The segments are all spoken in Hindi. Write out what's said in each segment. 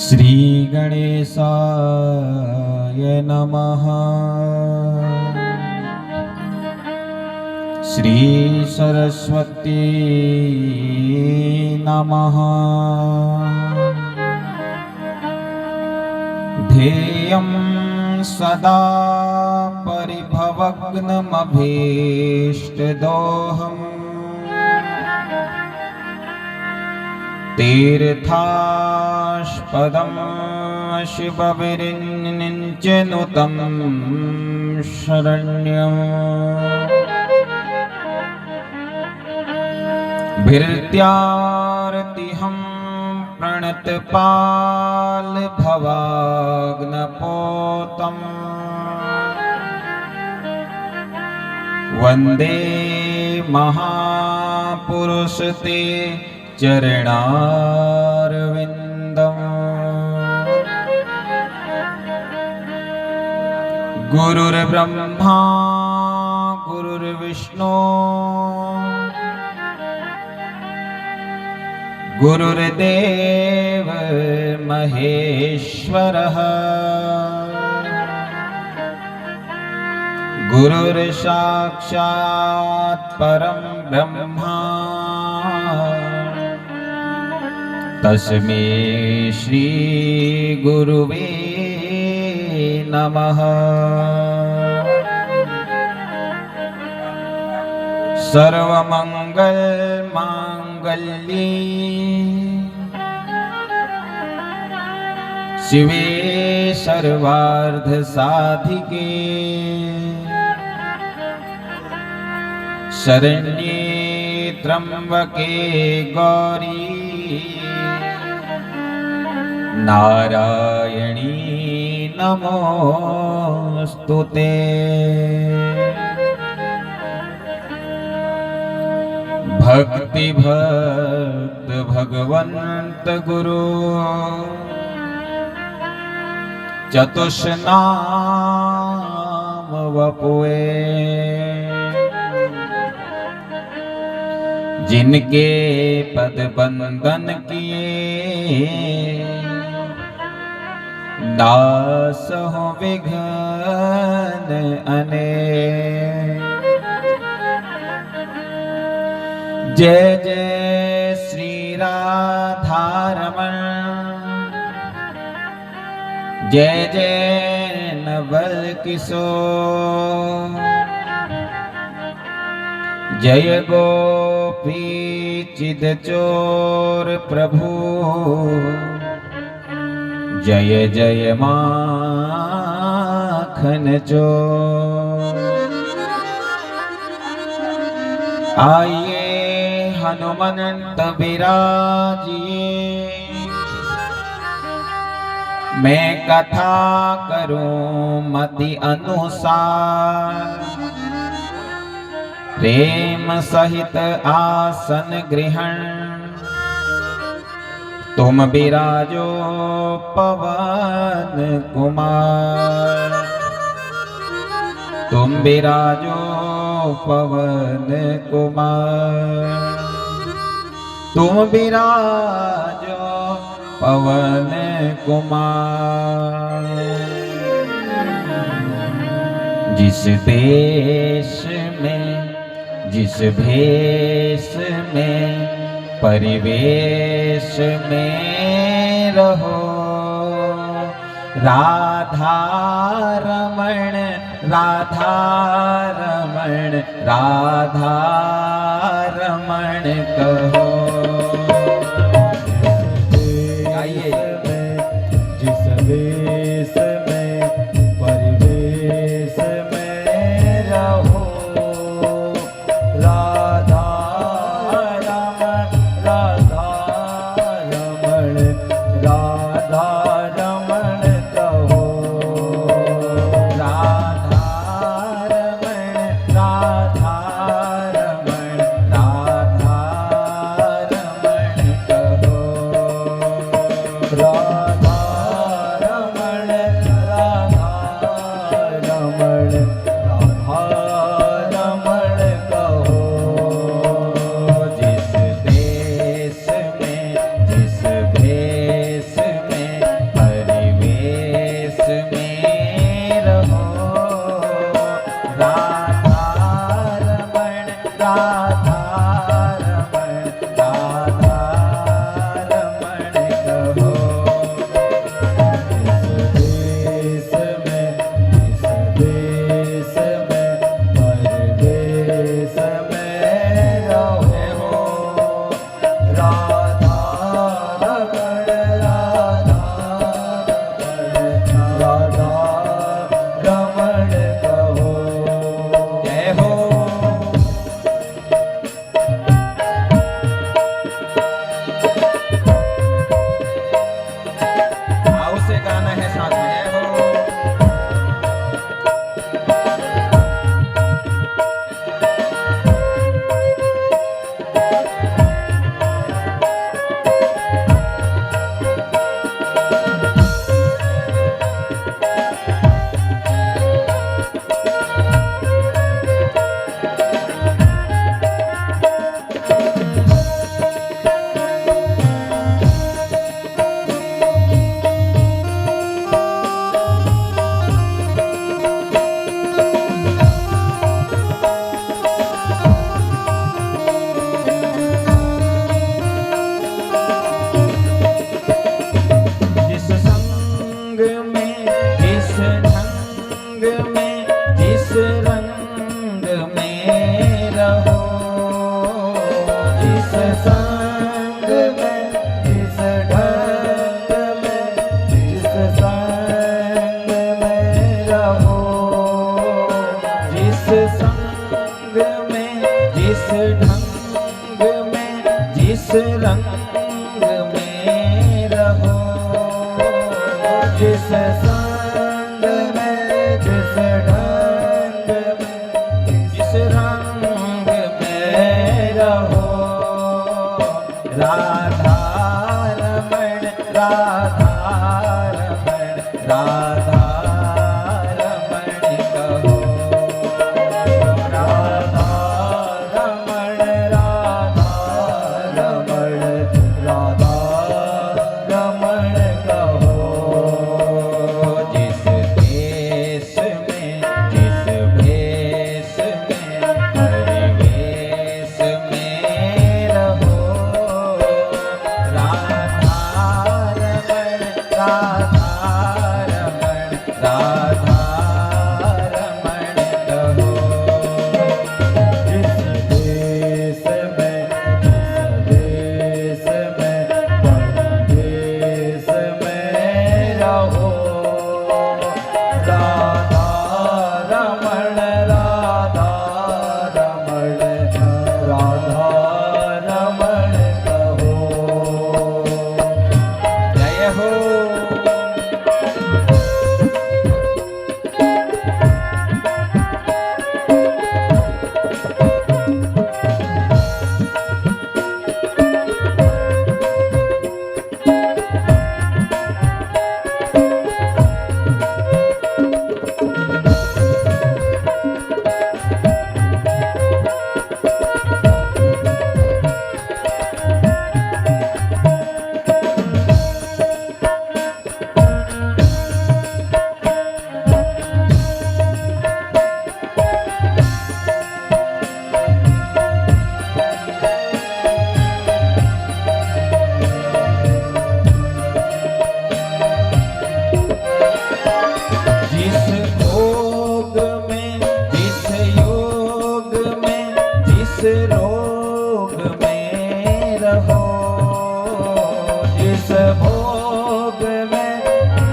श्री गणेशाय नमः। श्री सरस्वती नमः। ध्येयं सदा परिभवग्नमभीष्टदोहम् तीर्थास्पदं शिवविरिञ्चनुतं शरण्यम् भीर्त्यार्तिहं प्रणतपाल भवाग्नपोतम् वन्दे महापुरुषते चरणारविन्दम्। गुरुर्ब्रह्मा गुरुर्विष्णु गुरुर्देव महेश्वरः गुरुर्साक्षात् परं ब्रह्मा तस्मै श्री गुरुवे नमः। सर्वमंगल मांगल्ये शिवे सर्वार्थ साधिके शरण्ये त्र्यंबके गौरी नारायणी नमोस्तुते। भक्ति भक्त भगवंत गुरु चतुष्नाम वपुए जिनके पद बंदन किए दास हो विघ्न अनेक। जय जय श्री राधारमण जय जय नवल किशोर जय गोपी चिद चोर प्रभु जय जय माखन चोर। आइए हनुमंत विराजिए मैं कथा करूं मति अनुसार प्रेम सहित आसन ग्रहण तुम विराजो पवन कुमार तुम विराजो पवन कुमार तुम विराजो पवन कुमार। जिस देश में जिस भेष में परिवेश में रहो राधा रमण राधा रमण राधा रमण कहो। जिस देश में परिवेश में रहो राधा रमण राधा रमण राधा रमण कहो। राधा रमण राधा रमण राधा संग में जिस ढंग में जिस संग में रहो, जिस संग में जिस ढंग में जिस रंग में रहो, जिस संग में जिस ढंग में जिस रंग में रहो। राधा रमण राधा रमण राधा रमण कहो, राधा रमण राधा रमण राधा रमण कहो। जिस देश में जिस भेष में परिवेश में रहो, राधा रमण राधा रमण राधा रमण कहो। जिस देश में परिवेश में रहो, राधा रमण राधा रमण राधा रमण कहो। जय हो। जिस भोग में जिस योग में जिस रोग में रहो, जिस भोग में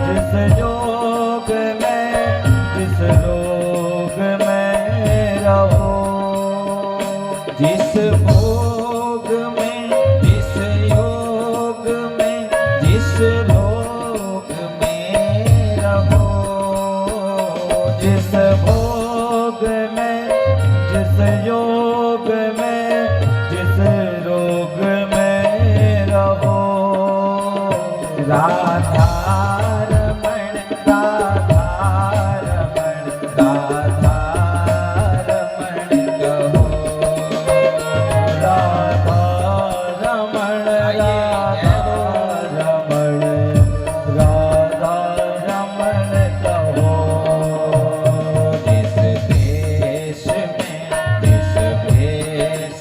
जिस योग में जिस रोग में रहो, जिस भोग में जिस योग में जिस रोग में रहो, जिस भोग में जिस योग में जिस रोग में रहो। राधा रमण राधा रमण राधा रमण कहो, राधा रमण राधा रमण राधा रमण कहो। जिस देश में जिस भेष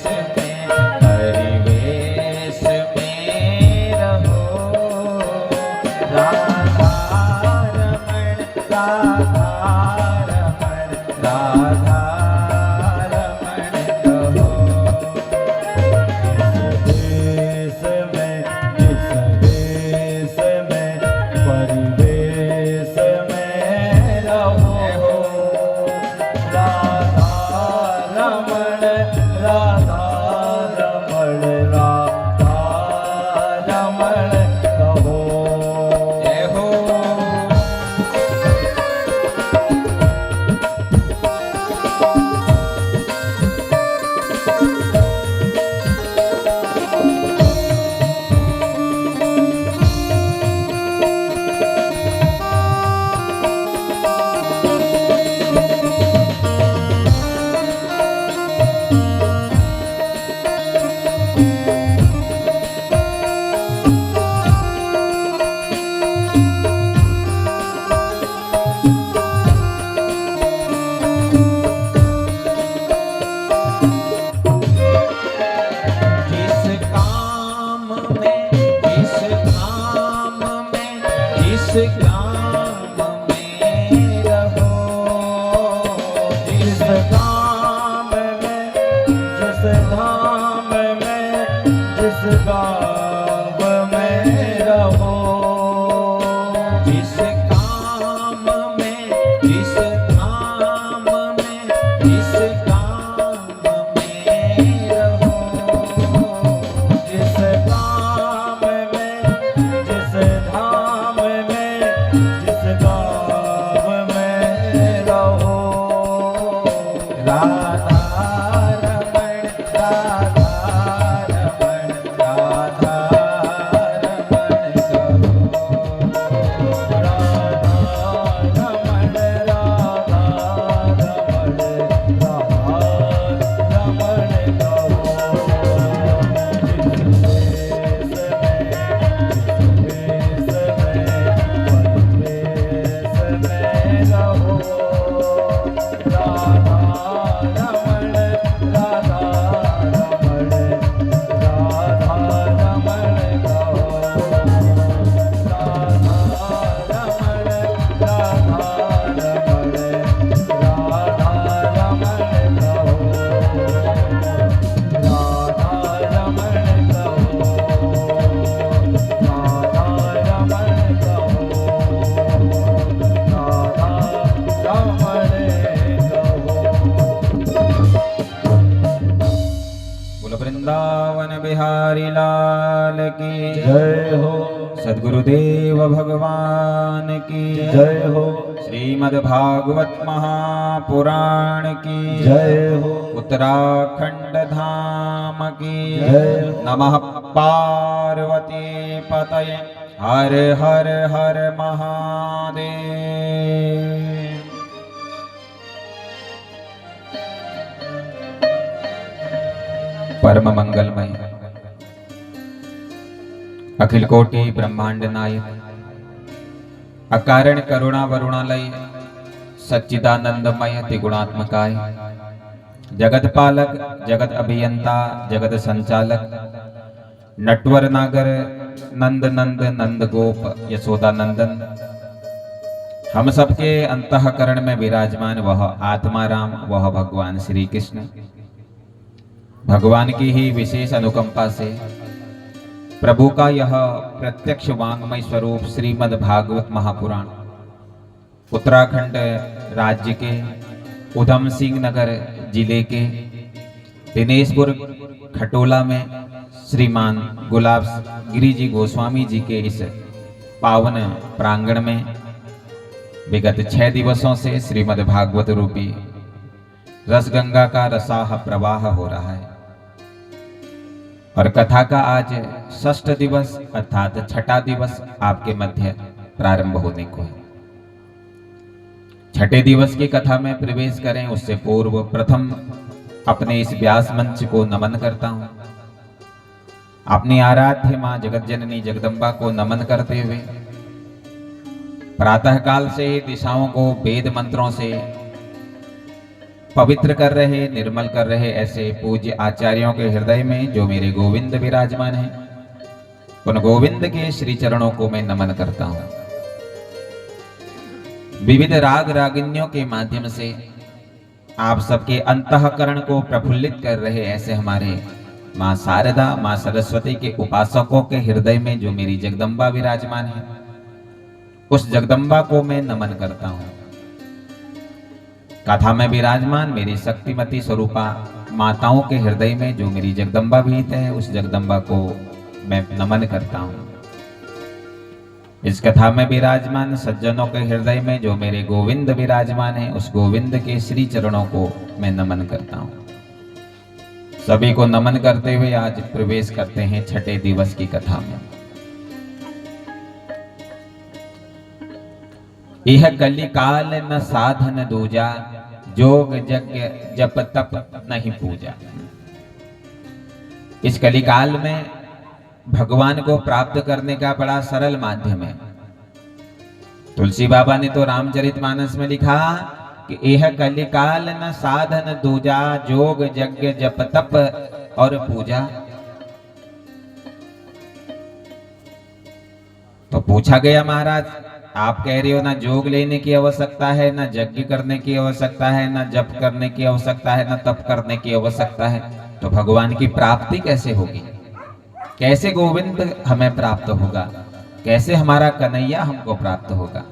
वृंदावन बिहारी लाल की जय हो। सद्गुरुदेव भगवान की जय हो। श्रीमद् भागवत महापुराण की जय हो। उत्तराखंड धाम की जय हो। नमः पार्वती पतये हर हर हर महादेव। परम मंगलमय अखिल कोटि ब्रह्मांड नायक अकारण करुणा वरुणालय सच्चिदानंदमय त्रिगुणात्मकाय जगत पालक जगत अभियंता जगत संचालक नटवर नागर नंद नंद नंद गोप यशोदा नंदन हम सबके अंतःकरण में विराजमान वह आत्मा राम वह भगवान श्री कृष्ण भगवान की ही विशेष अनुकंपा से प्रभु का यह प्रत्यक्ष वांग्मय स्वरूप श्रीमद् भागवत महापुराण उत्तराखंड राज्य के उधम सिंह नगर जिले के दिनेशपुर खटोला में श्रीमान गुलाब गिरी जी गोस्वामी जी के इस पावन प्रांगण में विगत 6 दिवसों से श्रीमद् भागवत रूपी रसगंगा का रसाह प्रवाह हो रहा है और कथा का आज 6ठ दिवस अर्थात 6ठा दिवस आपके मध्य प्रारंभ होने को है। 6ठे दिवस की कथा में प्रवेश करें उससे पूर्व प्रथम अपने इस व्यास मंच को नमन करता हूं। अपनी आराध्य मां जगत जननी जगदम्बा को नमन करते हुए प्रातः काल से दिशाओं को वेद मंत्रों से पवित्र कर रहे निर्मल कर रहे ऐसे पूज्य आचार्यों के हृदय में जो मेरे गोविंद विराजमान हैं, उन गोविंद के श्री चरणों को मैं नमन करता हूं। विविध राग रागिनियों के माध्यम से आप सबके अंतःकरण को प्रफुल्लित कर रहे ऐसे हमारे मां शारदा मां सरस्वती के उपासकों के हृदय में जो मेरी जगदम्बा विराजमान है, उस जगदम्बा को मैं नमन करता हूं। कथा में विराजमान मेरी शक्तिमती स्वरूपा माताओं के हृदय में जो मेरी जगदम्बा भीत है, उस जगदम्बा को मैं नमन करता हूं। इस कथा में विराजमान सज्जनों के हृदय में जो मेरे गोविंद विराजमान है, उस गोविंद के श्री चरणों को मैं नमन करता हूं। सभी को नमन करते हुए आज प्रवेश करते हैं 6ठे दिवस की कथा में। यह कलिकाल न साधन दूजा जोग यज्ञ जप तप नहीं पूजा। इस कलिकाल में भगवान को प्राप्त करने का बड़ा सरल माध्यम है। तुलसी बाबा ने तो रामचरितमानस में लिखा कि यह कलिकाल न साधन दूजा जोग यज्ञ जप तप और पूजा। तो पूछा गया महाराज आप कह रहे हो ना जोग लेने की आवश्यकता है, ना यज्ञ करने की आवश्यकता है, ना जप करने की आवश्यकता है, ना तप करने की आवश्यकता है, तो भगवान की प्राप्ति कैसे होगी? कैसे गोविंद हमें प्राप्त होगा? कैसे हमारा कन्हैया हमको प्राप्त होगा?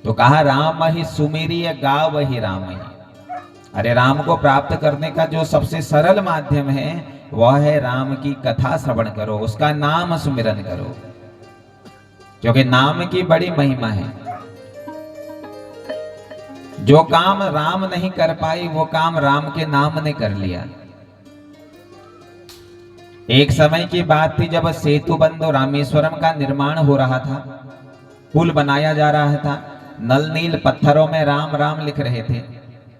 तो कहा राम ही सुमेरिय गाव ही राम ही। अरे राम को प्राप्त करने का जो सबसे सरल माध्यम है वह है राम की कथा श्रवण करो, उसका नाम सुमिरन करो, क्योंकि नाम की बड़ी महिमा है। जो काम राम नहीं कर पाई वो काम राम के नाम ने कर लिया। एक समय की बात थी जब सेतु बंध रामेश्वरम का निर्माण हो रहा था, पुल बनाया जा रहा था। नल नील पत्थरों में राम राम लिख रहे थे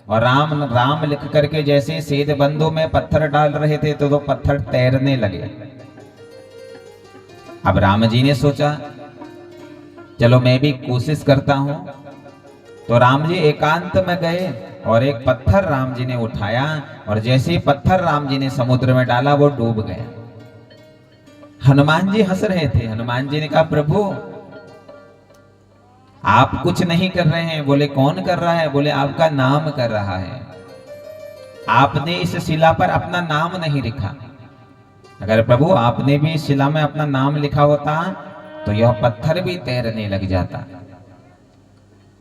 और राम राम लिख करके जैसे सेतु बंधों में पत्थर डाल रहे थे तो पत्थर तैरने लगे। अब राम जी ने सोचा चलो मैं भी कोशिश करता हूं। तो राम जी एकांत में गए और एक पत्थर राम जी ने उठाया और जैसे ही पत्थर राम जी ने समुद्र में डाला वो डूब गया। हनुमान जी हंस रहे थे। हनुमान जी ने कहा प्रभु आप कुछ नहीं कर रहे हैं। बोले कौन कर रहा है? बोले आपका नाम कर रहा है। आपने इस शिला पर अपना नाम नहीं लिखा। अगर प्रभु आपने भी इस शिला में अपना नाम लिखा होता तो यह पत्थर भी तैरने लग जाता।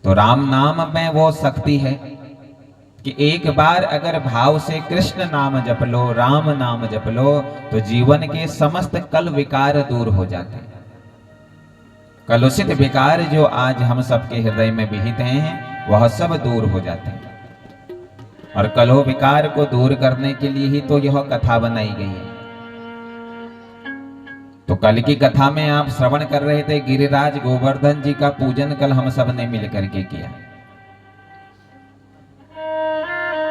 तो राम नाम में वो शक्ति है कि एक बार अगर भाव से कृष्ण नाम जप लो, राम नाम जप लो, तो जीवन के समस्त कल विकार दूर हो जाते हैं। कलुषित विकार जो आज हम सबके हृदय में विहित हैं, वह सब दूर हो जाते हैं। और कलह विकार को दूर करने के लिए ही तो यह कथा बनाई गई है। तो कल की कथा में आप श्रवण कर रहे थे, गिरिराज गोवर्धन जी का पूजन कल हम सब ने मिलकर के किया।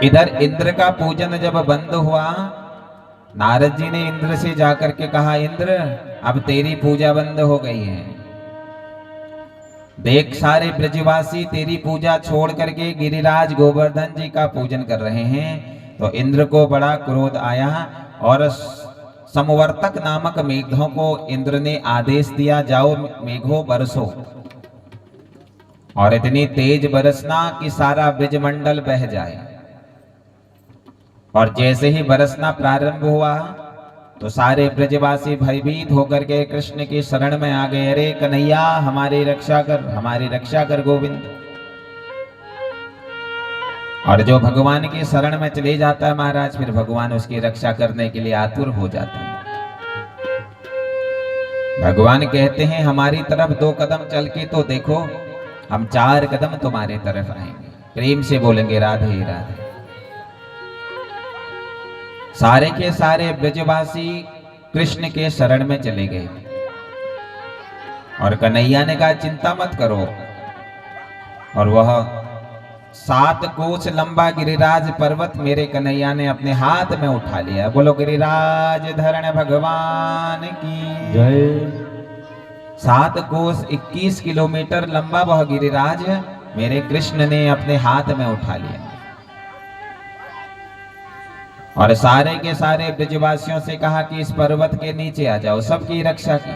इधर इंद्र का पूजन जब बंद हुआ, नारद जी ने इंद्र से जाकर के कहा, इंद्र अब तेरी पूजा बंद हो गई है। देख सारे ब्रजवासी तेरी पूजा छोड़ करके गिरिराज गोवर्धन जी का पूजन कर रहे हैं। तो इंद्र को बड़ा क्रोध आया और समवर्तक नामक मेघों को इंद्र ने आदेश दिया, जाओ मेघों बरसो। और इतनी तेज बरसना कि सारा ब्रजमंडल बह जाए। और जैसे ही बरसना प्रारंभ हुआ तो सारे ब्रजवासी भयभीत होकर के कृष्ण की शरण में आ गए। अरे कन्हैया हमारी रक्षा कर गोविंद। और जो भगवान की शरण में चले जाता है महाराज, फिर भगवान उसकी रक्षा करने के लिए आतुर हो जाते हैं। भगवान कहते हैं हमारी तरफ 2 कदम चल के तो देखो, हम 4 कदम तुम्हारे तरफ आएंगे। प्रेम से बोलेंगे राधे राधे। सारे के सारे ब्रजवासी कृष्ण के शरण में चले गए। और कन्हैया ने कहा चिंता मत करो। और वह 7 कोस लंबा गिरिराज पर्वत मेरे कन्हैया ने अपने हाथ में उठा लिया। बोलो गिरिराज धरण भगवान की जय। 7 कोस 21 किलोमीटर लंबा वह गिरिराज मेरे कृष्ण ने अपने हाथ में उठा लिया। और सारे के सारे ब्रजवासियों से कहा कि इस पर्वत के नीचे आ जाओ, सबकी रक्षा की।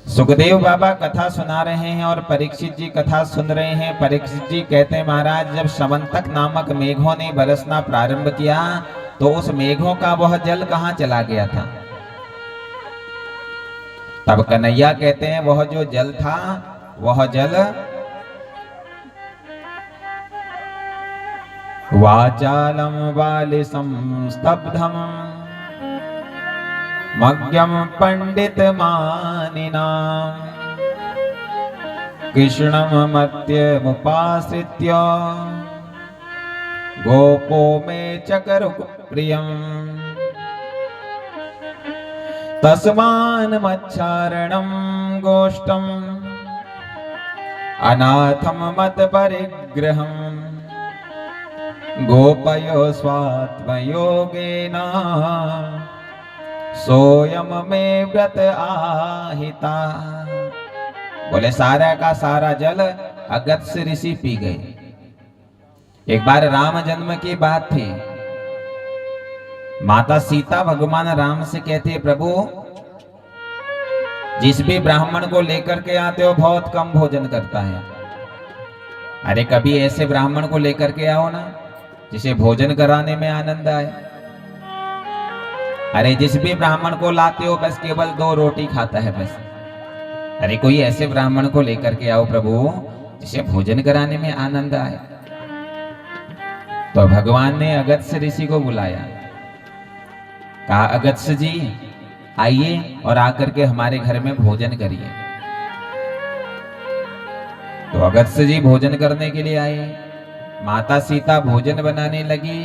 सुखदेव बाबा कथा सुना रहे हैं और परीक्षित जी कथा सुन रहे हैं। परीक्षित जी कहते हैं महाराज जब समंतक नामक मेघों ने बरसना प्रारंभ किया तो उस मेघों का वह जल कहां चला गया था। तब कन्हैया कहते हैं वह जो जल था, वह जल वाचालम वालिसं स्तब्धम मग्यम पंडित मानिना कृष्णम मत्यमुपाश्रित्य गोपो में चकरु प्रियम तस्मान मच्छारणम गोष्ठम अनाथम मत परिग्रहम गोपयो स्वात्मयोगेन सोयम में व्रत आहिता। बोले सारा का सारा जल अगस्त्य ऋषि पी गए। एक बार राम जन्म की बात थी। माता सीता भगवान राम से कहती है प्रभु जिस भी ब्राह्मण को लेकर के आते हो बहुत कम भोजन करता है। अरे कभी ऐसे ब्राह्मण को लेकर के आओ ना जिसे भोजन कराने में आनंद आए। अरे जिस भी ब्राह्मण को लाते हो बस केवल 2 रोटी खाता है बस। अरे कोई ऐसे ब्राह्मण को लेकर के आओ प्रभु जिसे भोजन कराने में आनंद आए। तो भगवान ने अगस्त्य ऋषि को बुलाया, कहा अगस्त्य जी आइए और आकर के हमारे घर में भोजन करिए। तो अगस्त्य जी भोजन करने के लिए आए। माता सीता भोजन बनाने लगी।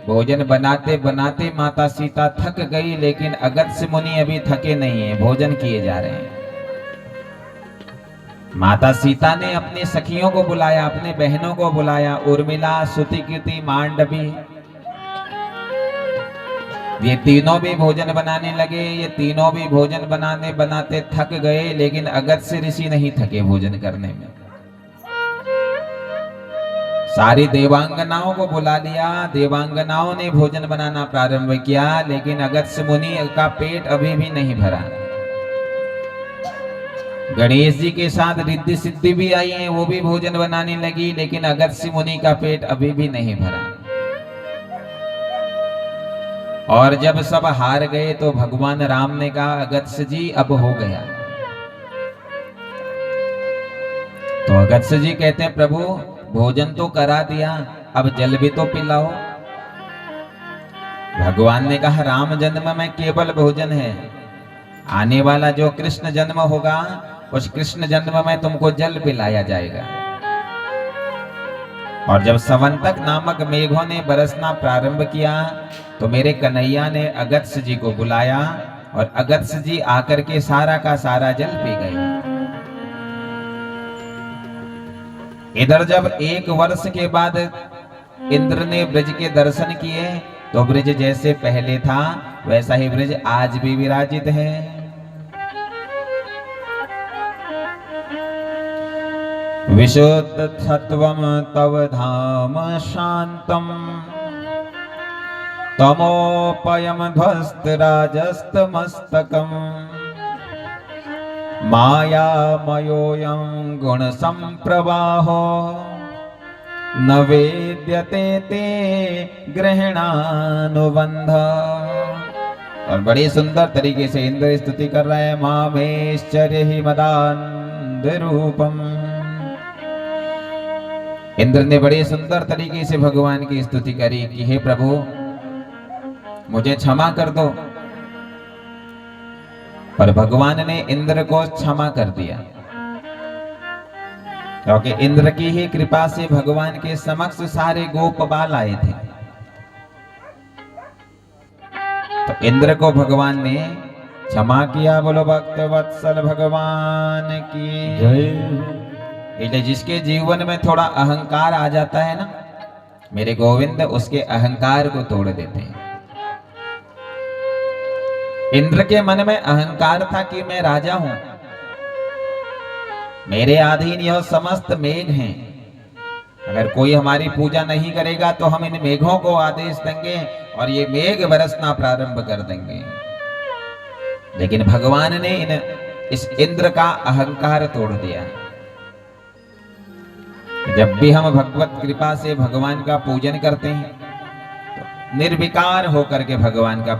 भोजन बनाते बनाते माता सीता थक गई, लेकिन अगस्त्य मुनि अभी थके नहीं है, भोजन किए जा रहे हैं। माता सीता ने अपनी सखियों को बुलाया, अपने बहनों को बुलाया, उर्मिला, सुतिकृति, मांडवी। ये तीनों भी भोजन बनाने लगे। ये तीनों भी भोजन बनाने बनाते थक गए, लेकिन अगस्त्य ऋषि नहीं थके भोजन करने में। सारी देवांगनाओं को बुला लिया। देवांगनाओं ने भोजन बनाना प्रारंभ किया, लेकिन अगस्त्य मुनि का पेट अभी भी नहीं भरा। गणेश जी के साथ रिद्धि सिद्धि भी आई है, वो भी भोजन बनाने लगी, लेकिन अगस्त्य मुनि का पेट अभी भी नहीं भरा। और जब सब हार गए तो भगवान राम ने कहा अगस्त्य जी अब हो गया। तो अगस्त्य जी कहते हैं प्रभु भोजन तो करा दिया, अब जल भी तो पिलाओ। भगवान ने कहा राम जन्म में केवल भोजन है, आने वाला जो कृष्ण जन्म होगा उस कृष्ण जन्म में तुमको जल पिलाया जाएगा। और जब सवंतक नामक मेघों ने बरसना प्रारंभ किया तो मेरे कन्हैया ने अगस्त्य जी को बुलाया और अगस्त्य जी आकर के सारा का सारा जल पी गए। इधर जब 1 वर्ष के बाद इंद्र ने ब्रज के दर्शन किए तो ब्रज जैसे पहले था वैसा ही ब्रज आज भी विराजित है। विशुद्ध सत्वम तव धाम शांतम तमोपयम ध्वस्त राजस्त मस्तकम मायामयोऽयं गुण संप्रवाहो न वेद्यते ते ग्रहणानुबंध। और बड़ी सुंदर तरीके से इंद्र स्तुति कर रहा है मामेश्चर्य ही मदान्ध रूपम। इंद्र ने बड़े सुंदर तरीके से भगवान की स्तुति करी कि हे प्रभु मुझे क्षमा कर दो, पर भगवान ने इंद्र को क्षमा कर दिया क्योंकि इंद्र की ही कृपा से भगवान के समक्ष सारे गोप बाल आए थे। तो इंद्र को भगवान ने क्षमा किया। बोलो भक्त वत्सल भगवान की जय। इसलिए जिसके जीवन में थोड़ा अहंकार आ जाता है ना, मेरे गोविंद उसके अहंकार को तोड़ देते हैं। इंद्र के मन में अहंकार था कि मैं राजा हूं, मेरे अधीन यह समस्त मेघ हैं, अगर कोई हमारी पूजा नहीं करेगा तो हम इन मेघों को आदेश देंगे और ये मेघ बरसना प्रारंभ कर देंगे। लेकिन भगवान ने इस इंद्र का अहंकार तोड़ दिया। जब भी हम भगवत कृपा से भगवान का पूजन करते हैं तो निर्विकार होकर के भगवान का